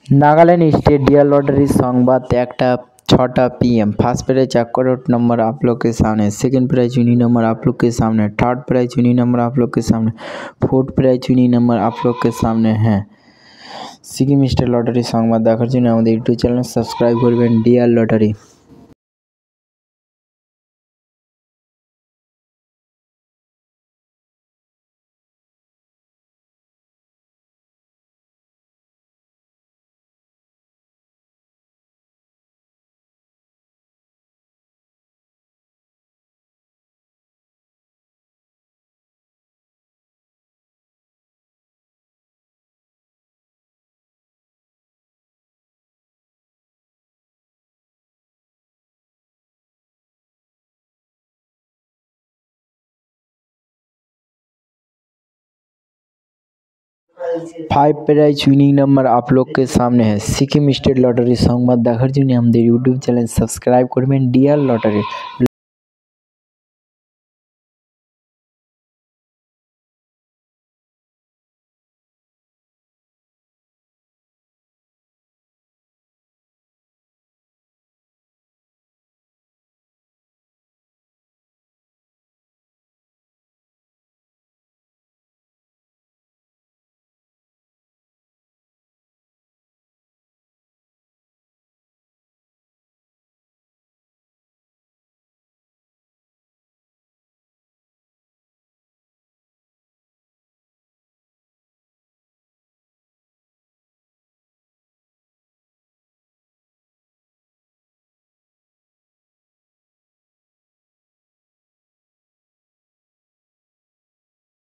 Nagaland state dear lottery Sambad 6टा PM। First prize 1 crore number आप लोग के सामने, सेकंड प्राइज विनिंग नंबर आप लोग के सामने, थर्ड प्राइज विनिंग नंबर आप लोग के सामने, फोर्थ प्राइज विनिंग नंबर आप लोग के सामने है। सिक्किम स्टेट लॉटरी संवाद देखार জন্য আমাদের ইউটিউব চ্যানেল সাবস্ক্রাইব করবেন dear lottery. Five prize winning number आप लोग के सामने है। सिक्किम स्टेट लॉटरी संवाद देखार জন্য আমাদের ইউটিউব চ্যানেল সাবস্ক্রাইব করবেন ডিয়ার লটারি।